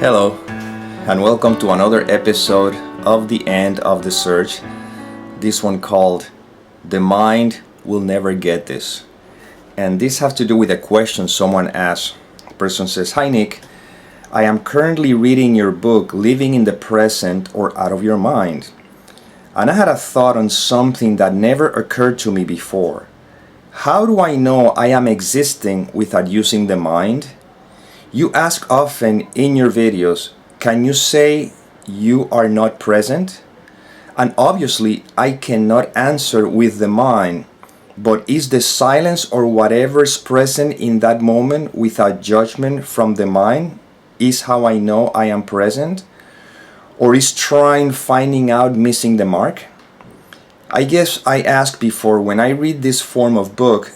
Hello, and welcome to another episode of The End of the Search. This one called The Mind Will Never Get This. And this has to do with a question someone asked. The person says, "Hi Nick, I am currently reading your book, Living in the Present or Out of Your Mind. And I had a thought on something that never occurred to me before. How do I know I am existing without using the mind? You ask often in your videos, can you say you are not present? And obviously, I cannot answer with the mind, but is the silence or whatever is present in that moment without judgment from the mind is how I know I am present? Or is trying, finding out, missing the mark? I guess I asked before, when I read this form of book,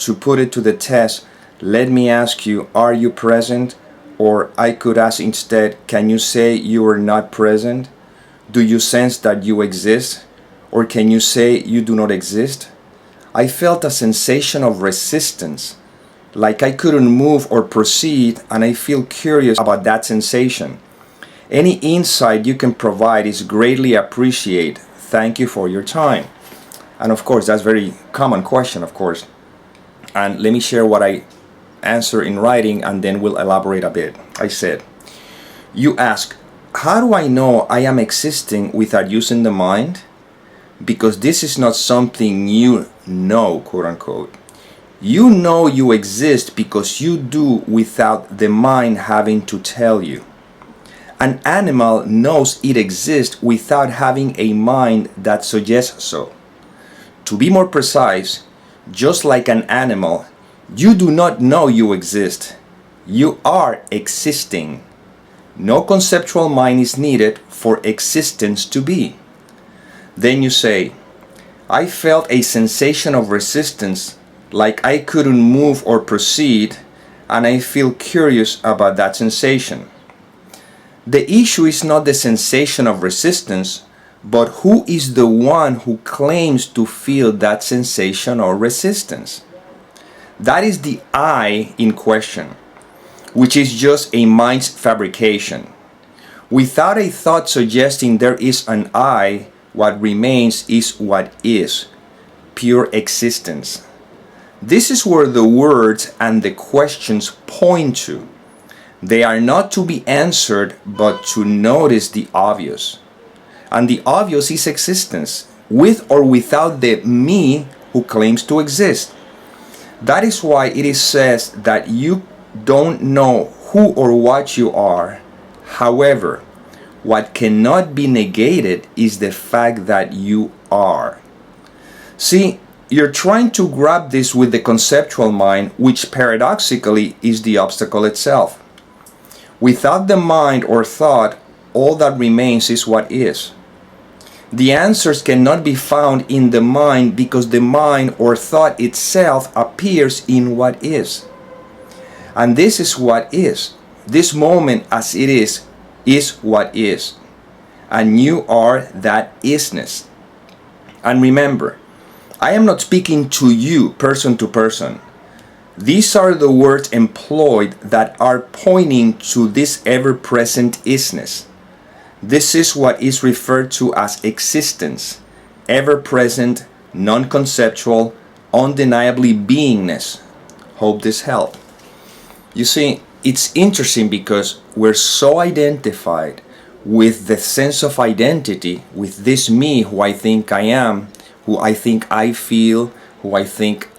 to put it to the test, let me ask you, are you present? Or I could ask instead, can you say you are not present? Do you sense that you exist? Or can you say you do not exist? I felt a sensation of resistance, like I couldn't move or proceed, and I feel curious about that sensation. Any insight you can provide is greatly appreciated. Thank you for your time." And of course, that's a very common question, of course. And let me share what I answer in writing, and then we'll elaborate a bit. I said, you ask, how do I know I am existing without using the mind? Because this is not something you know, quote unquote. You know you exist because you do without the mind having to tell you. An animal knows it exists without having a mind that suggests so. To be more precise, just like an animal, you do not know you exist. You are existing. No conceptual mind is needed for existence to be. Then you say, I felt a sensation of resistance, like I couldn't move or proceed, and I feel curious about that sensation. The issue is not the sensation of resistance, but who is the one who claims to feel that sensation or resistance? That is the I in question, which is just a mind's fabrication. Without a thought suggesting there is an I, what remains is what is, pure existence. This is where the words and the questions point to. They are not to be answered, but to notice the obvious. And the obvious is existence, with or without the me who claims to exist. That is why it is said that you don't know who or what you are. However, what cannot be negated is the fact that you are. See, you're trying to grab this with the conceptual mind, which paradoxically is the obstacle itself. Without the mind or thought, all that remains is what is. The answers cannot be found in the mind because the mind or thought itself appears in what is. And this is what is. This moment as it is what is. And you are that isness. And remember, I am not speaking to you person to person. These are the words employed that are pointing to this ever-present isness. This is what is referred to as existence, ever-present, non-conceptual, undeniably beingness. Hope this helped. You see, it's interesting because we're so identified with the sense of identity, with this me who I think I am, who I think I feel, who I think,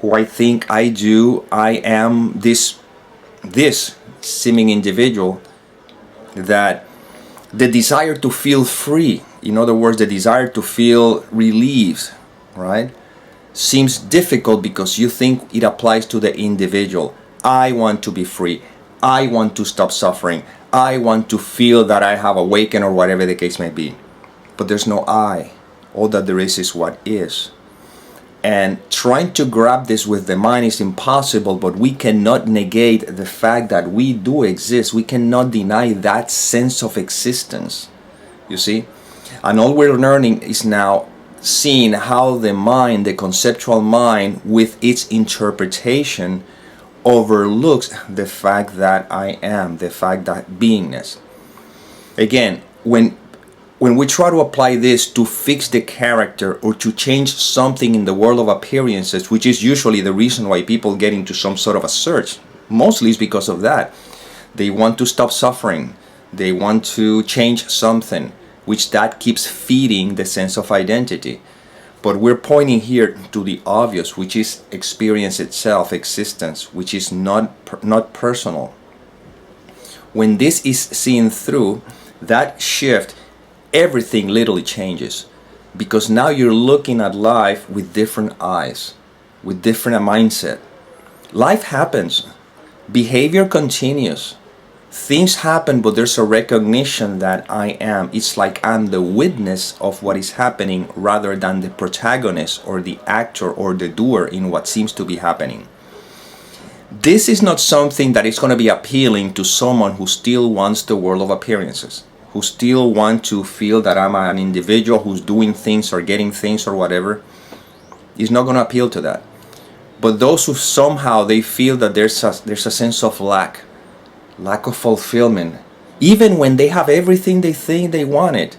who I think I do, I am this seeming individual, that the desire to feel free, in other words, the desire to feel relieved, right, seems difficult because you think it applies to the individual. I want to be free. I want to stop suffering. I want to feel that I have awakened, or whatever the case may be. But there's no I. All that there is what is. And trying to grab this with the mind is impossible, but we cannot negate the fact that we do exist. We cannot deny that sense of existence, you see? And all we're learning is now seeing how the mind, the conceptual mind, with its interpretation, overlooks the fact that I am, the fact that beingness. Again, when we try to apply this to fix the character or to change something in the world of appearances, which is usually the reason why people get into some sort of a search, mostly is because of that. They want to stop suffering. They want to change something, which that keeps feeding the sense of identity. But we're pointing here to the obvious, which is experience itself, existence, which is not personal. When this is seen through, that shift, everything literally changes. Because now you're looking at life with different eyes, with different mindset. Life happens. Behavior continues. Things happen, but there's a recognition that I am. It's like I'm the witness of what is happening rather than the protagonist or the actor or the doer in what seems to be happening. This is not something that is going to be appealing to someone who still wants the world of appearances, who still want to feel that I'm an individual who's doing things or getting things or whatever. It's not going to appeal to that. But those who somehow they feel that there's a sense of lack of fulfillment, even when they have everything they think they wanted,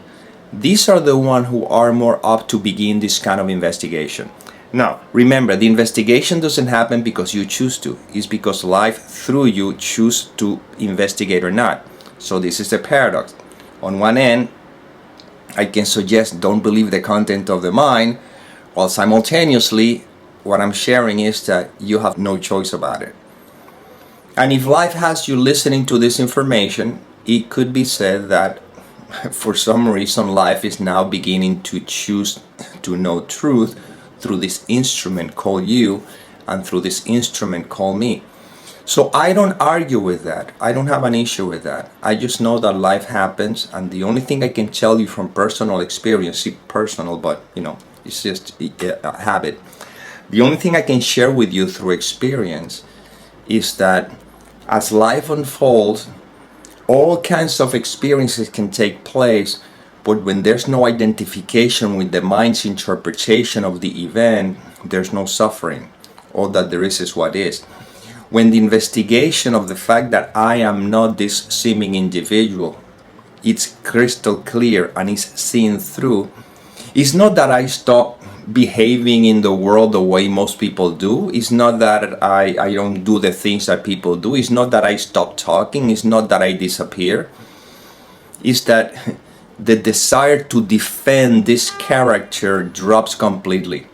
these are the ones who are more apt to begin this kind of investigation. Now, remember, the investigation doesn't happen because you choose to. It's because life through you choose to investigate or not. So this is the paradox. On one end, I can suggest don't believe the content of the mind, while simultaneously, what I'm sharing is that you have no choice about it. And if life has you listening to this information, it could be said that for some reason life is now beginning to choose to know truth through this instrument called you and through this instrument called me. So I don't argue with that. I don't have an issue with that. I just know that life happens, and the only thing I can tell you from personal experience, personal, but it's just a habit. The only thing I can share with you through experience is that as life unfolds, all kinds of experiences can take place, but when there's no identification with the mind's interpretation of the event, there's no suffering. All that there is what is. When the investigation of the fact that I am not this seeming individual, it's crystal clear and is seen through, it's not that I stop behaving in the world the way most people do. It's not that I don't do the things that people do. It's not that I stop talking. It's not that I disappear. It's that the desire to defend this character drops completely.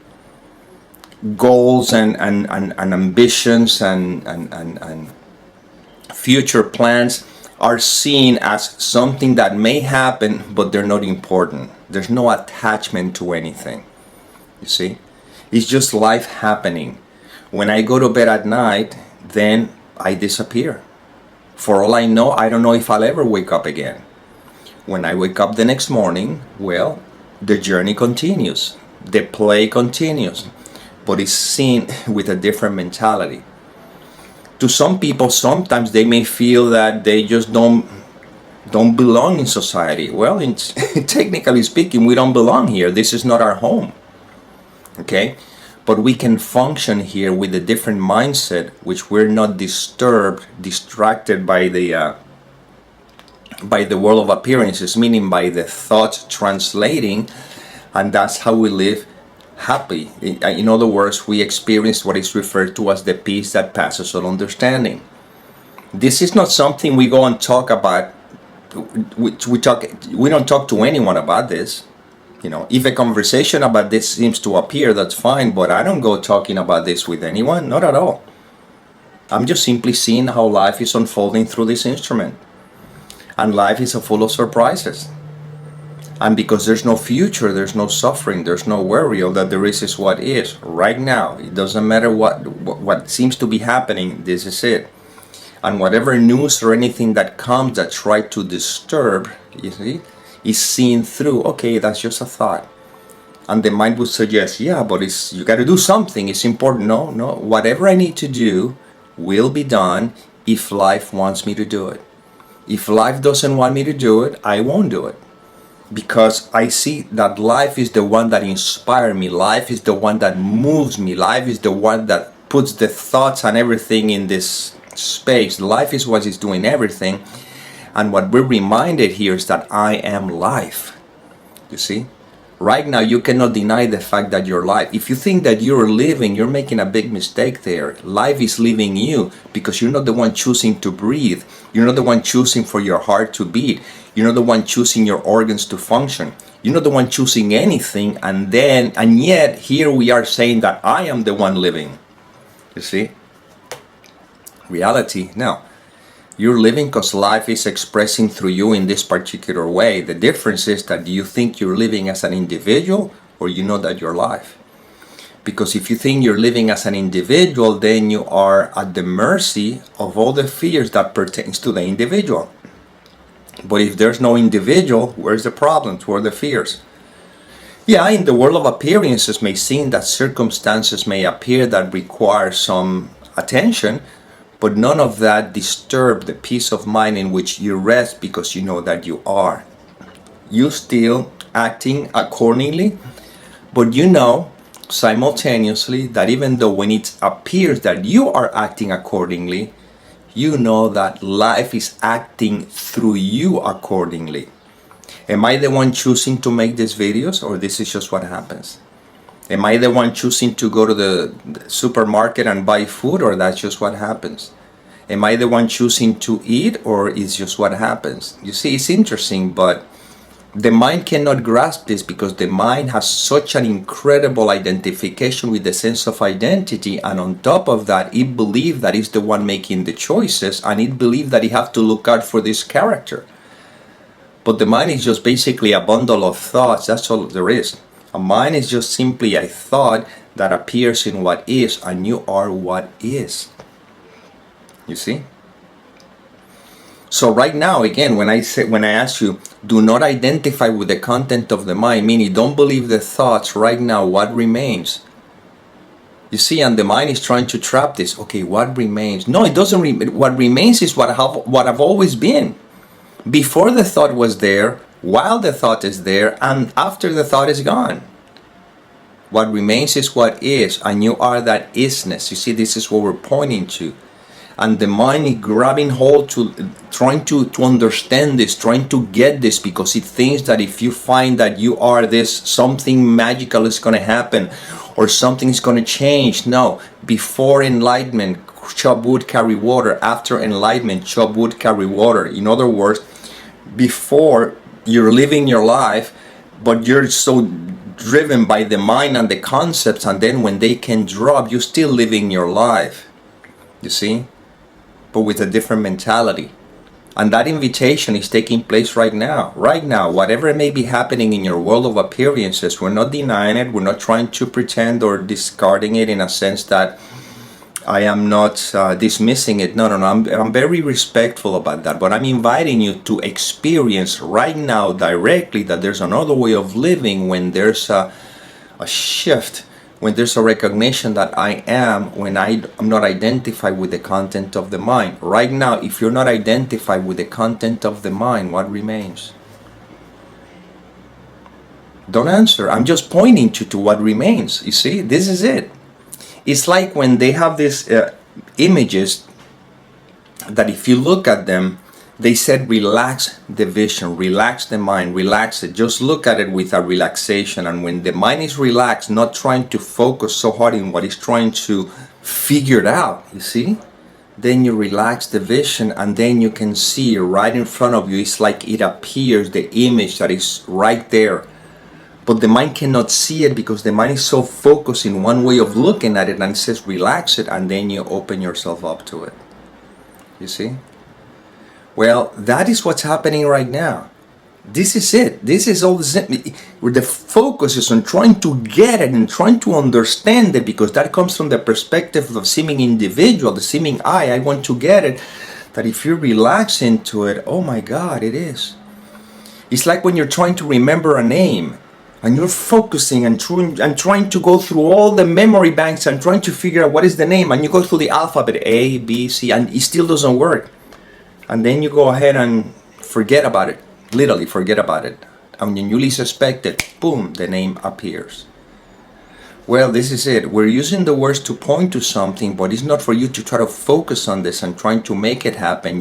Goals and ambitions and future plans are seen as something that may happen, but they're not important. There's no attachment to anything. You see, it's just life happening. When I go to bed at night, then I disappear. For all I know, I don't know if I'll ever wake up again. When I wake up the next morning, well, the journey continues. The play continues, but it's seen with a different mentality. To some people, sometimes they may feel that they just don't belong in society. Well, technically speaking, we don't belong here. This is not our home. Okay, but we can function here with a different mindset, which we're not distracted by the world of appearances, meaning by the thoughts translating, and that's how we live happy. In other words, we experience what is referred to as the peace that passes all understanding. This is not something we go and talk about. We don't talk to anyone about this. If a conversation about this seems to appear, that's fine, but I don't go talking about this with anyone, not at all. I'm just simply seeing how life is unfolding through this instrument. And life is full of surprises. And because there's no future, there's no suffering, there's no worry. All that there is what is right now. It doesn't matter what seems to be happening, this is it. And whatever news or anything that comes that try to disturb, you see, is seen through. Okay, that's just a thought. And the mind would suggest, yeah, but you got to do something. It's important. No. Whatever I need to do will be done if life wants me to do it. If life doesn't want me to do it, I won't do it. Because I see that life is the one that inspires me. Life is the one that moves me. Life is the one that puts the thoughts and everything in this space. Life is what is doing everything. And what we're reminded here is that I am life. You see? Right now, you cannot deny the fact that you're life. If you think that you're living, you're making a big mistake there. Life is living you, because you're not the one choosing to breathe. You're not the one choosing for your heart to beat. You're not the one choosing your organs to function. You're not the one choosing anything. And yet, here we are saying that I am the one living. You see? Reality. Now, you're living because life is expressing through you in this particular way. The difference is that you think you're living as an individual, or you know that you're life. Because if you think you're living as an individual, then you are at the mercy of all the fears that pertains to the individual. But if there's no individual, where's the problems? Where are the fears? Yeah, in the world of appearances may seem that circumstances may appear that require some attention, but none of that disturb the peace of mind in which you rest, because you know that you are. You still acting accordingly, but you know simultaneously that even though when it appears that you are acting accordingly, you know that life is acting through you accordingly. Am I the one choosing to make these videos, or this is just what happens? Am I the one choosing to go to the supermarket and buy food, or that's just what happens? Am I the one choosing to eat, or is just what happens? You see, it's interesting, but the mind cannot grasp this, because the mind has such an incredible identification with the sense of identity, and on top of that, it believes that it's the one making the choices, and it believes that it has to look out for this character. But the mind is just basically a bundle of thoughts. That's all there is. A mind is just simply a thought that appears in what is, and you are what is. You see? So right now, again, when I ask you, do not identify with the content of the mind, meaning don't believe the thoughts right now, what remains? You see, and the mind is trying to trap this. Okay, what remains? No, it doesn't. What remains is what I've always been. Before the thought was there, while the thought is there, and after the thought is gone. What remains is what is, and you are that isness. You see, this is what we're pointing to. And the mind is grabbing hold to, trying to understand this, trying to get this, because it thinks that if you find that you are this, something magical is going to happen, or something is going to change. No, before enlightenment, chop wood, carry water. After enlightenment, chop wood, carry water. In other words, before you're living your life, but you're so driven by the mind and the concepts, and then when they can drop, you're still living your life. You see? But with a different mentality. And that invitation is taking place right now. Right now, whatever may be happening in your world of appearances, we're not denying it. We're not trying to pretend or discarding it in a sense that I am not dismissing it. No. I'm very respectful about that. But I'm inviting you to experience right now directly that there's another way of living when there's a shift, when there's a recognition that I am, when I'm not identified with the content of the mind. Right now, if you're not identified with the content of the mind, what remains? Don't answer. I'm just pointing you to what remains. You see, this is it. It's like when they have these images that if you look at them, they said relax the vision, relax the mind, relax it. Just look at it with a relaxation. And when the mind is relaxed, not trying to focus so hard in what it's trying to figure it out, you see? Then you relax the vision, and then you can see right in front of you. It's like it appears, the image that is right there. But the mind cannot see it because the mind is so focused in one way of looking at it, and it says relax it, and then you open yourself up to it. You see? Well, that is what's happening right now. This is it. This is all where the focus is on trying to get it and trying to understand it, because that comes from the perspective of the seeming individual, the seeming I want to get it. That if you relax into it, oh my God, it is. It's like when you're trying to remember a name, and you're focusing and trying to go through all the memory banks and trying to figure out what is the name, and you go through the alphabet A, B, C, and it still doesn't work. And then you go ahead and forget about it, literally forget about it. And when you least suspect it, boom, the name appears. Well, this is it. We're using the words to point to something, but it's not for you to try to focus on this and trying to make it happen.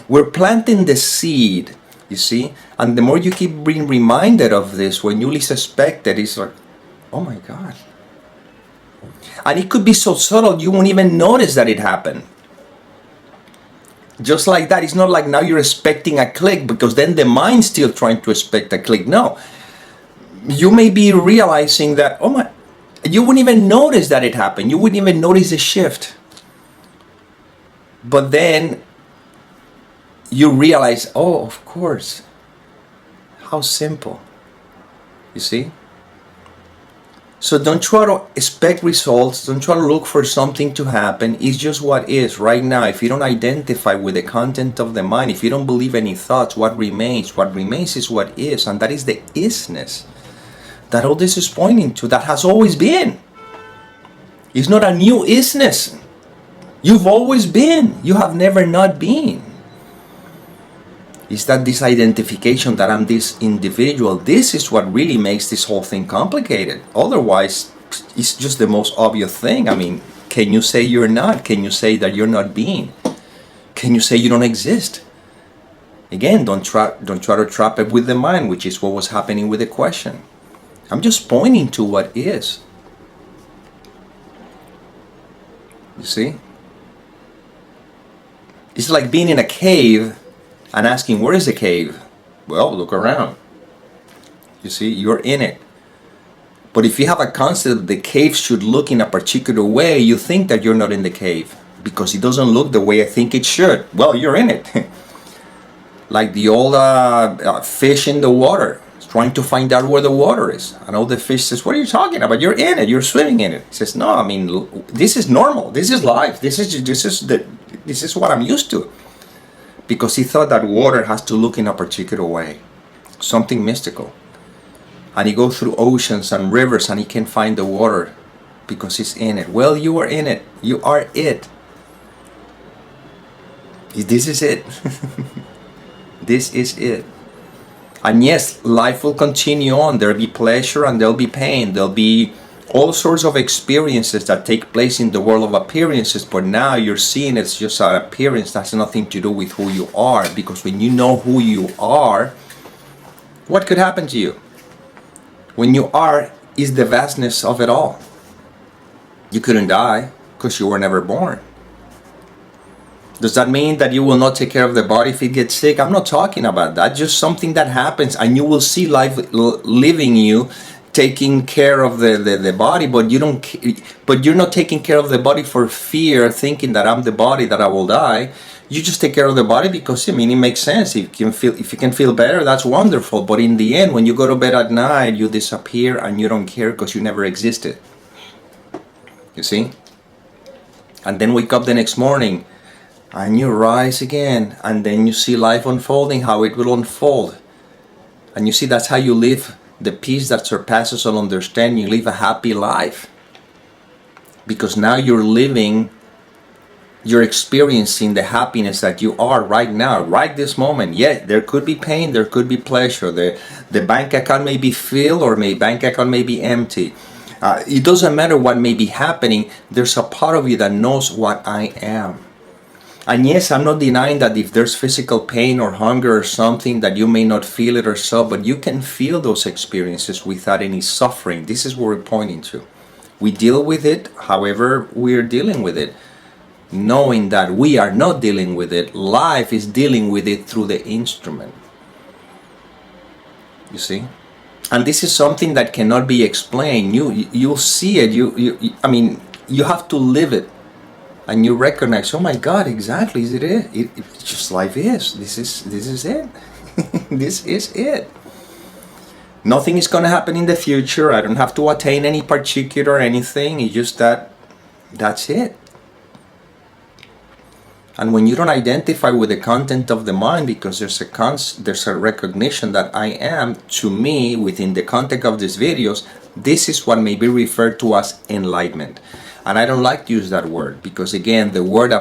We're planting the seed, you see? And the more you keep being reminded of this, when you least expect it, it's like, oh my God. And it could be so subtle, you won't even notice that it happened. Just like that. It's not like now you're expecting a click, because then the mind's still trying to expect a click. No. You may be realizing that, oh my, you wouldn't even notice that it happened. You wouldn't even notice the shift. But then you realize, oh, of course. How simple. You see? So don't try to expect results. Don't try to look for something to happen. It's just what is right now. If you don't identify with the content of the mind, if you don't believe any thoughts, what remains? What remains is what is. And that is the isness that all this is pointing to, that has always been. It's not a new isness. You've always been. You have never not been. It's that this identification that I'm this individual, this is what really makes this whole thing complicated. Otherwise, it's just the most obvious thing. I mean, can you say you're not? Can you say that you're not being? Can you say you don't exist? Again, don't try to trap it with the mind, which is what was happening with the question. I'm just pointing to what is. You see? It's like being in a cave and asking, where is the cave? Well, look around. You see, you're in it. But if you have a concept that the cave should look in a particular way, you think that you're not in the cave because it doesn't look the way I think it should. Well, you're in it. Like the old fish in the water, trying to find out where the water is. And all the fish says, what are you talking about? You're in it. You're swimming in it. He says, no, I mean, this is normal. This is life. This is what I'm used to. Because he thought that water has to look in a particular way, something mystical. And he goes through oceans and rivers and he can't find the water because he's in it. Well, you are in it. You are it. This is it. This is it. And yes, life will continue on. There'll be pleasure and there'll be pain. There'll be all sorts of experiences that take place in the world of appearances, but now you're seeing it's just an appearance. That's nothing to do with who you are, because when you know who you are, what could happen to you? When you are is the vastness of it all. You couldn't die because you were never born. Does that mean that you will not take care of the body if it gets sick? I'm not talking about that. Just something that happens, and you will see life living you, taking care of the body, but you're not taking care of the body for fear, thinking that I'm the body, that I will die. You just take care of the body because, I mean, it makes sense. If you can feel better, that's wonderful. But in the end, when you go to bed at night, you disappear and you don't care because you never existed. You see? And then wake up the next morning and you rise again, and then you see life unfolding, how it will unfold. And you see that's how you live the peace that surpasses all understanding. You live a happy life. Because now you're experiencing the happiness that you are right now, right this moment. Yeah, there could be pain, there could be pleasure. The bank account may be filled or bank account may be empty. It doesn't matter what may be happening. There's a part of you that knows what I am. And yes, I'm not denying that if there's physical pain or hunger or something that you may not feel it or so, but you can feel those experiences without any suffering. This is what we're pointing to. We deal with it however we're dealing with it, knowing that we are not dealing with it. Life is dealing with it through the instrument. You see? And this is something that cannot be explained. You'll see it. You have to live it. And you recognize, oh my God, exactly, it's just life is. This is it. This is it. Nothing is going to happen in the future. I don't have to attain any particular anything. It's just that's it. And when you don't identify with the content of the mind, because there's a recognition that I am, to me, within the context of these videos, this is what may be referred to as enlightenment. And I don't like to use that word because, again, the word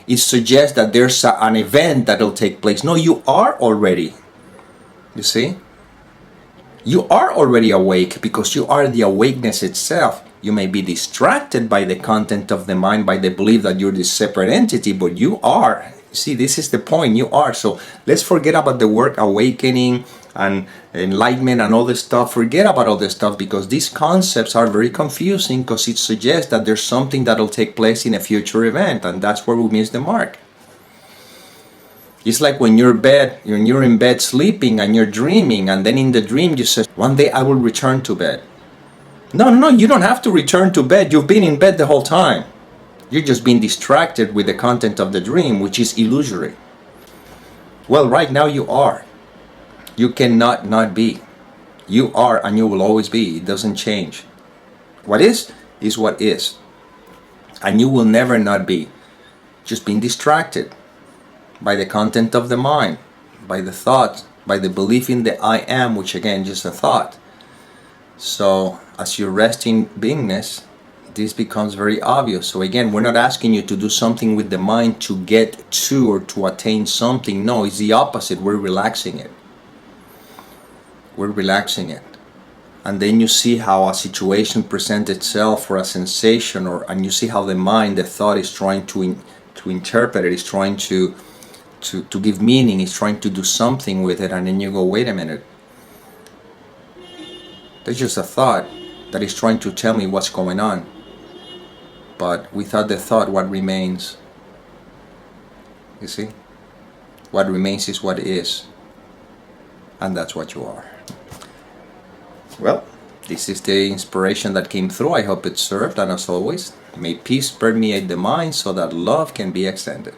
it suggests that there's an event that will take place. No, you are already. You see? You are already awake because you are the awakeness itself. You may be distracted by the content of the mind, by the belief that you're this separate entity, but you are. See, this is the point. You are. So let's forget about the word awakening and enlightenment and all this stuff. Forget about all this stuff, because these concepts are very confusing, because it suggests that there's something that'll take place in a future event, and that's where we miss the mark. It's like when you're in bed sleeping and you're dreaming, and then in the dream you say, one day I will return to bed. No, you don't have to return to bed. You've been in bed the whole time. You're just being distracted with the content of the dream, which is illusory. Well, right now you are. You cannot not be. You are, and you will always be. It doesn't change. What is what is. And you will never not be. Just being distracted by the content of the mind, by the thought, by the belief in the I am, which again is just a thought. So as you rest in beingness, this becomes very obvious. So again, we're not asking you to do something with the mind to get to or to attain something. No, it's the opposite. We're relaxing it. We're relaxing it. And then you see how a situation presents itself, or a sensation, and you see how the mind, the thought, is trying to interpret it, is trying to give meaning, is trying to do something with it, and then you go, wait a minute. There's just a thought that is trying to tell me what's going on. But without the thought, what remains? You see? What remains is what is. And that's what you are. Well, this is the inspiration that came through. I hope it served, and as always, may peace permeate the mind so that love can be extended.